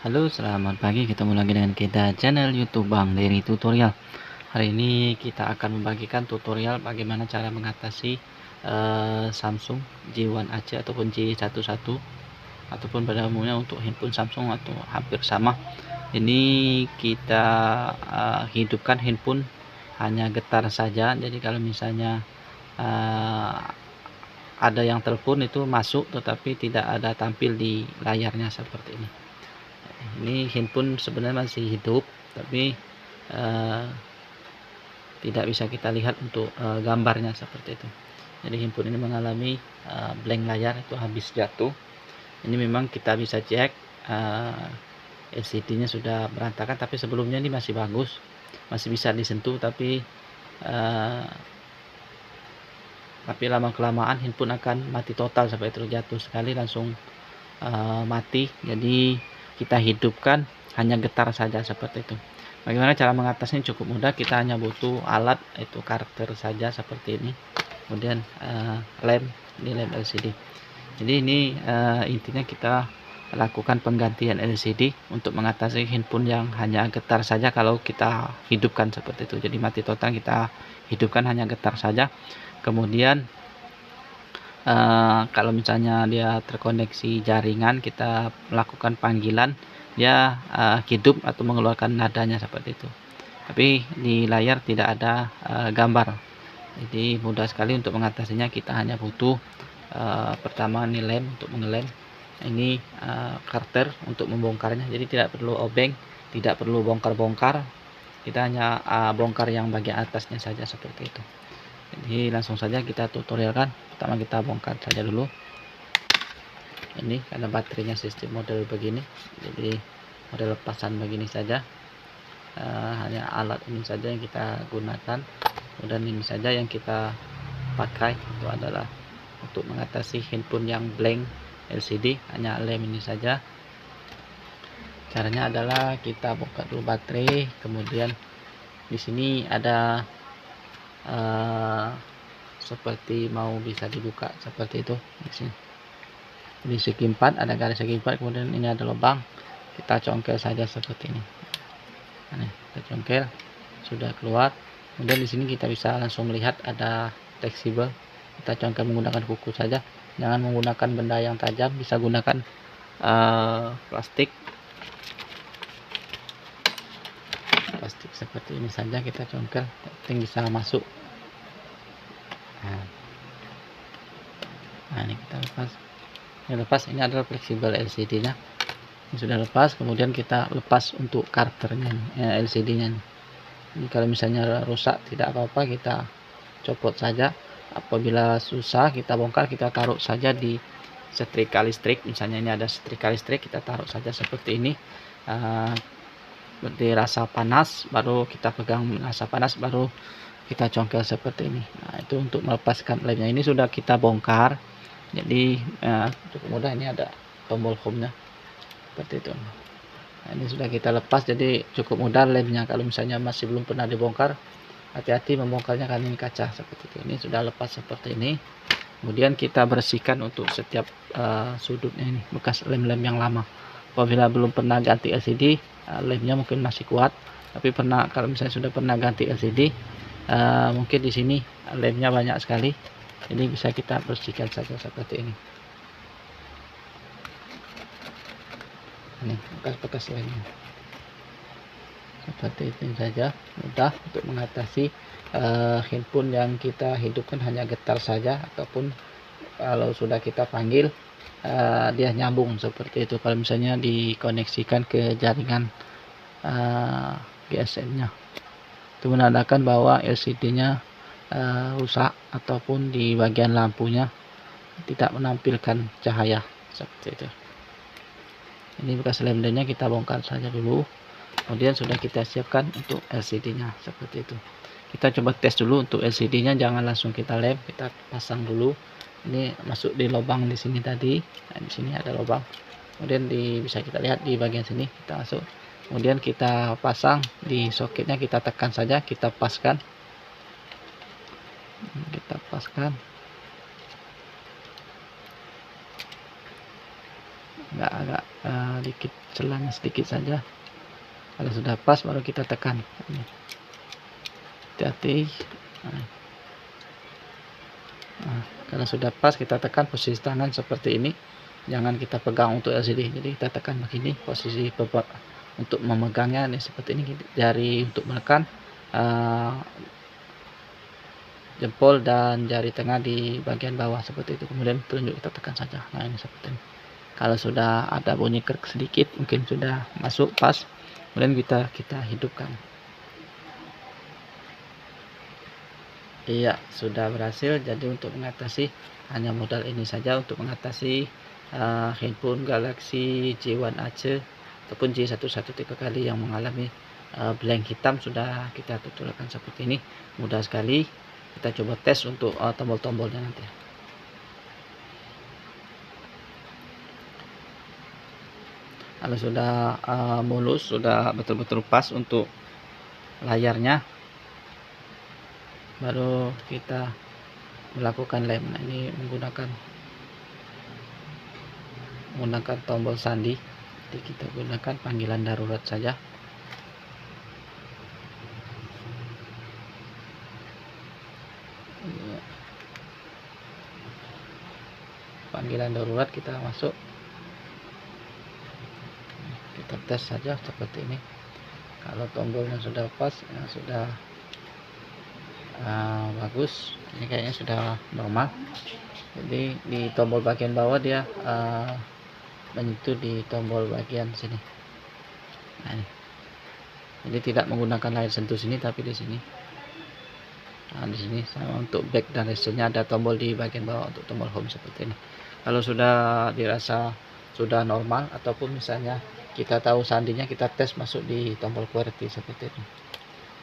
Halo, selamat pagi. Ketemu lagi dengan kita channel YouTube Bang Dery Tutorial. Hari ini kita akan membagikan tutorial bagaimana cara mengatasi Samsung J1AC ataupun J11 ataupun pada umumnya untuk handphone Samsung atau hampir sama. Ini kita hidupkan handphone hanya getar saja. Jadi kalau misalnya uh, ada yang telepon itu masuk tetapi tidak ada tampil di layarnya seperti ini. Ini handphone sebenarnya masih hidup tapi uh, tidak bisa kita lihat untuk gambarnya seperti itu. Jadi handphone ini mengalami blank layar, itu habis jatuh. Ini memang kita bisa cek LCD nya sudah berantakan, tapi sebelumnya ini masih bagus, masih bisa disentuh, tapi lama kelamaan handphone akan mati total sampai terjatuh sekali langsung mati. Jadi kita hidupkan hanya getar saja seperti itu. Bagaimana cara mengatasinya? Cukup mudah, kita hanya butuh alat, itu karakter saja seperti ini, kemudian lem, ini lem LCD. Jadi ini intinya kita lakukan penggantian LCD untuk mengatasi handphone yang hanya getar saja kalau kita hidupkan seperti itu. Jadi mati total, kita hidupkan hanya getar saja. Kemudian kalau misalnya dia terkoneksi jaringan, kita melakukan panggilan, dia hidup atau mengeluarkan nadanya seperti itu. Tapi di layar tidak ada gambar. Jadi mudah sekali untuk mengatasinya. Kita hanya butuh pertama ini lem untuk mengelem, ini karter untuk membongkarnya. Jadi tidak perlu obeng, tidak perlu bongkar-bongkar, kita hanya bongkar yang bagian atasnya saja seperti itu. Jadi langsung saja kita tutorialkan. Pertama kita bongkar saja dulu. Ini karena baterainya sistem model begini, jadi model lepasan begini saja. Hanya alat ini saja yang kita gunakan, dan ini saja yang kita pakai. Itu adalah untuk mengatasi handphone yang blank LCD, hanya lem ini saja. Caranya adalah kita buka dulu baterai, kemudian di sini ada seperti mau bisa dibuka seperti itu. Di segi 4 ada garis segi 4, kemudian ini ada lubang, kita congkel saja seperti ini. Nah, kita congkel, sudah keluar. Kemudian di sini kita bisa langsung melihat ada fleksibel, kita congkel menggunakan kuku saja, jangan menggunakan benda yang tajam. Bisa gunakan plastik seperti ini saja, kita congkel, penting bisa masuk. Nah ini kita lepas, ini lepas. Ini adalah fleksibel LCD nya, ini sudah lepas. Kemudian kita lepas untuk karternya, LCD nya. Ini kalau misalnya rusak tidak apa-apa, kita copot saja. Apabila susah kita bongkar, kita taruh saja di setrika listrik. Misalnya ini ada setrika listrik, kita taruh saja seperti ini. Berarti rasa panas, baru kita pegang rasa panas, baru kita congkel seperti ini. Nah itu untuk melepaskan lemnya. Ini sudah kita bongkar, jadi cukup mudah. Ini ada tombol home nya seperti itu. Nah, ini sudah kita lepas, jadi cukup mudah lemnya. Kalau misalnya masih belum pernah dibongkar, hati-hati membongkarnya karena ini kaca seperti itu. Ini sudah lepas seperti ini. Kemudian kita bersihkan untuk setiap sudutnya, ini bekas lem-lem yang lama. Apabila belum pernah ganti LCD, lemnya mungkin masih kuat, tapi kalau misalnya sudah pernah ganti LCD, mungkin di sini lemnya banyak sekali. Jadi bisa kita bersihkan saja seperti ini. Ini bekas-bekas lemnya seperti ini saja. Mudah untuk mengatasi handphone yang kita hidupkan hanya getar saja, ataupun kalau sudah kita panggil dia nyambung seperti itu. Kalau misalnya dikoneksikan ke jaringan GSM nya, itu menandakan bahwa LCD nya rusak, ataupun di bagian lampunya tidak menampilkan cahaya seperti itu. Ini bekas lemnya, kita bongkar saja dulu. Kemudian sudah kita siapkan untuk LCD nya seperti itu. Kita coba tes dulu untuk LCD nya, jangan langsung kita lem, kita pasang dulu. Ini masuk di lubang di sini tadi. Nah, di sini ada lubang. Kemudian bisa kita lihat di bagian sini, kita masuk. Kemudian kita pasang di soketnya, kita tekan saja, kita paskan. Kita paskan. agak dikit celahnya sedikit saja. Kalau sudah pas baru kita tekan. Hati-hati. Kalau sudah pas kita tekan posisi tangan seperti ini, jangan kita pegang untuk LCD, jadi kita tekan begini posisi untuk memegangnya nih seperti ini, jari untuk menekan, jempol dan jari tengah di bagian bawah seperti itu, kemudian telunjuk kita tekan saja. Nah ini seperti ini. Kalau sudah ada bunyi klik sedikit mungkin sudah masuk pas, kemudian kita hidupkan. Iya, sudah berhasil. Jadi untuk mengatasi, hanya modal ini saja untuk mengatasi handphone Galaxy J1 Ace ataupun J113 kali yang mengalami blank hitam, sudah kita tuturkan seperti ini. Mudah sekali. Kita coba tes untuk tombol-tombolnya nanti. Kalau sudah mulus, sudah betul-betul pas untuk layarnya, baru kita melakukan lem. Nah, ini menggunakan tombol sandi. Jadi kita gunakan panggilan darurat saja. Panggilan darurat kita masuk, kita tes saja seperti ini. Kalau tombolnya sudah pas, ya sudah bagus, ini kayaknya sudah normal. Jadi di tombol bagian bawah dia menyentuh di tombol bagian sini. Nah, ini. Jadi tidak menggunakan layar sentuh sini, tapi di sini. Nah, di sini sama untuk back dan resetnya ada tombol di bagian bawah untuk tombol home seperti ini. Kalau sudah dirasa sudah normal, ataupun misalnya kita tahu sandinya, kita tes masuk di tombol QWERTY seperti ini.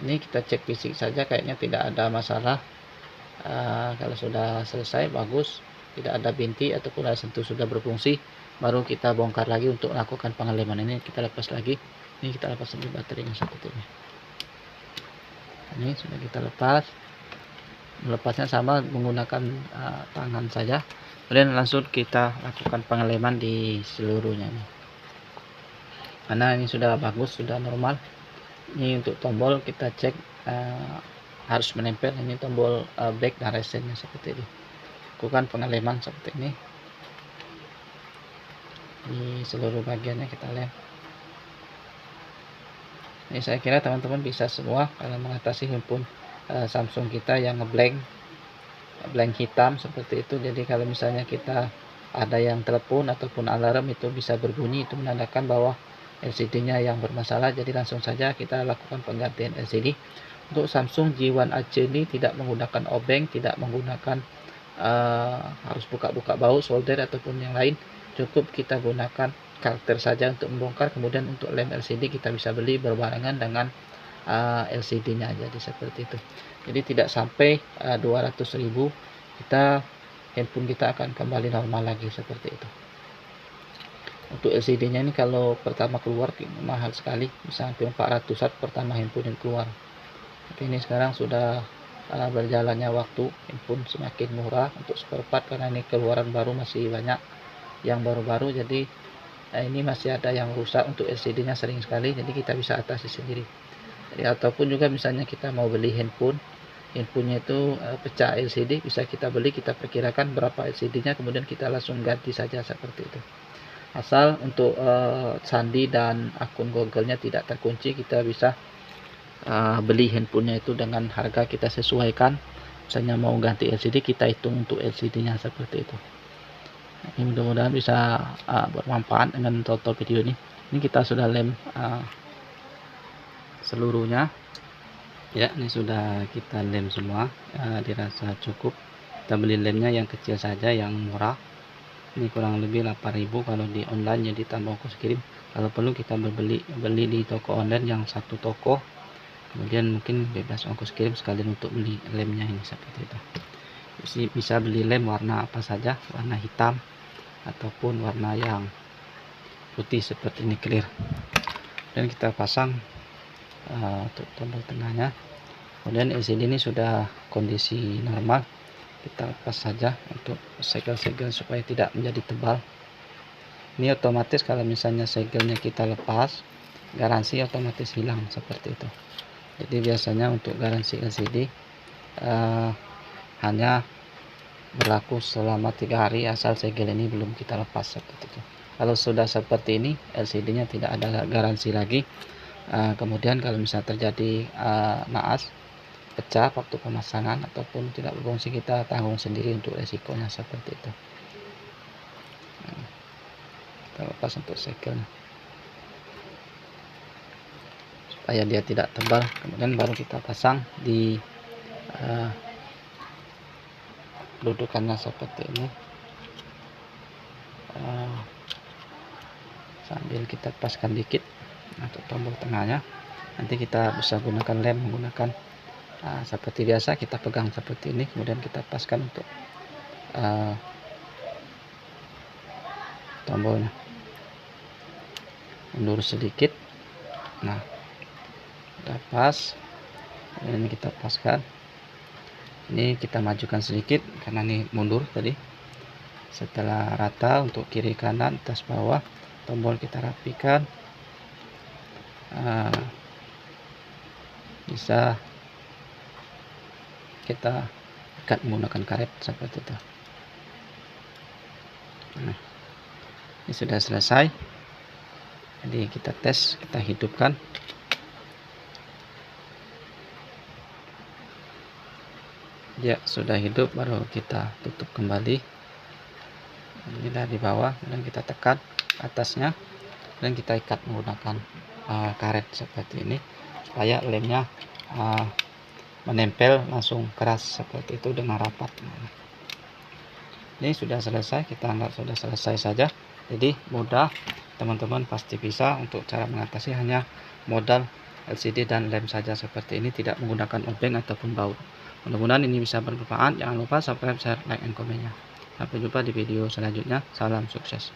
Ini kita cek fisik saja, kayaknya tidak ada masalah. Kalau sudah selesai bagus, tidak ada binti ataupun ada sentuh, sudah berfungsi, baru kita bongkar lagi untuk melakukan pengeleman. Ini kita lepas lagi, ini kita lepas lagi baterainya seperti ini. Ini sudah kita lepas. Melepasnya sama menggunakan tangan saja, kemudian langsung kita lakukan pengeleman di seluruhnya ini. Karena ini sudah bagus, sudah normal. Ini untuk tombol kita cek harus menempel. Ini tombol back dan resetnya seperti ini. Lakukan pengeleman seperti ini. Di seluruh bagiannya kita lem. Ini saya kira teman-teman bisa semua kalau mengatasi handphone Samsung kita yang blank hitam seperti itu. Jadi kalau misalnya kita ada yang telepon ataupun alarm itu bisa berbunyi, itu menandakan bahwa LCD-nya yang bermasalah. Jadi langsung saja kita lakukan penggantian LCD. Untuk Samsung J1 Ace ini tidak menggunakan obeng, tidak menggunakan harus buka-buka baut, solder ataupun yang lain. Cukup kita gunakan karakter saja untuk membongkar. Kemudian untuk lem LCD kita bisa beli berbarengan dengan LCD-nya, jadi seperti itu. Jadi tidak sampai 200.000 handphone kita akan kembali normal lagi seperti itu. Untuk LCD-nya ini kalau pertama keluar mahal sekali, bisa sampai 400-an pertama handphone yang keluar. Tapi ini sekarang sudah berjalannya waktu, handphone semakin murah untuk spare part, karena ini keluaran baru masih banyak yang baru-baru. Jadi ini masih ada yang rusak untuk LCD-nya sering sekali, jadi kita bisa atasi sendiri. Jadi, ataupun juga misalnya kita mau beli handphonenya itu pecah LCD, bisa kita beli, kita perkirakan berapa LCD-nya, kemudian kita langsung ganti saja seperti itu. Asal untuk sandi dan akun Google-nya tidak terkunci, kita bisa beli handphonenya itu dengan harga kita sesuaikan. Misalnya mau ganti LCD, kita hitung untuk LCD-nya seperti itu. Ini mudah-mudahan bisa bermanfaat dengan tutorial video ini. Ini kita sudah lem seluruhnya ya, ini sudah kita lem semua. Dirasa cukup, kita beli lemnya yang kecil saja, yang murah. Ini kurang lebih 8.000 kalau di online, jadi tambah ongkos kirim. Kalau perlu kita beli di toko online yang satu toko, kemudian mungkin bebas ongkos kirim sekalian untuk beli lemnya ini seperti itu. Bisa beli lem warna apa saja, warna hitam ataupun warna yang putih seperti ini, clear. Dan kita pasang untuk tombol tengahnya. Kemudian LCD ini sudah kondisi normal, kita lepas saja untuk segel-segel supaya tidak menjadi tebal. Ini otomatis kalau misalnya segelnya kita lepas, garansi otomatis hilang seperti itu. Jadi biasanya untuk garansi LCD hanya berlaku selama 3 hari asal segel ini belum kita lepas seperti itu. Kalau sudah seperti ini, LCD-nya tidak ada garansi lagi. Kemudian kalau misalnya terjadi naas, pecah waktu pemasangan ataupun tidak berfungsi, kita tanggung sendiri untuk resikonya seperti itu. Kita lepas untuk segelnya supaya dia tidak tebal, kemudian baru kita pasang di dudukannya seperti ini. Sambil kita paskan dikit untuk tombol tengahnya, nanti kita bisa gunakan lem menggunakan seperti biasa, kita pegang seperti ini, kemudian kita paskan untuk tombolnya, mundur sedikit. Nah, udah pas, dan ini kita paskan. Ini kita majukan sedikit karena ini mundur tadi. Setelah rata untuk kiri kanan atas bawah, tombol kita rapikan. Bisa kita ikat menggunakan karet seperti itu. Nah, ini sudah selesai. Jadi kita tes, kita hidupkan. Ya, sudah hidup, baru kita tutup kembali. Ini di bawah, dan kita tekan atasnya, dan kita ikat menggunakan karet seperti ini supaya lemnya menempel langsung keras seperti itu dengan rapat. Ini sudah selesai, kita anggap sudah selesai saja. Jadi mudah, teman-teman pasti bisa. Untuk cara mengatasi hanya modal LCD dan lem saja seperti ini, tidak menggunakan obeng ataupun baut. Mudah-mudahan ini bisa bermanfaat. Jangan lupa subscribe, share, like, dan komennya. Sampai jumpa di video selanjutnya. Salam sukses.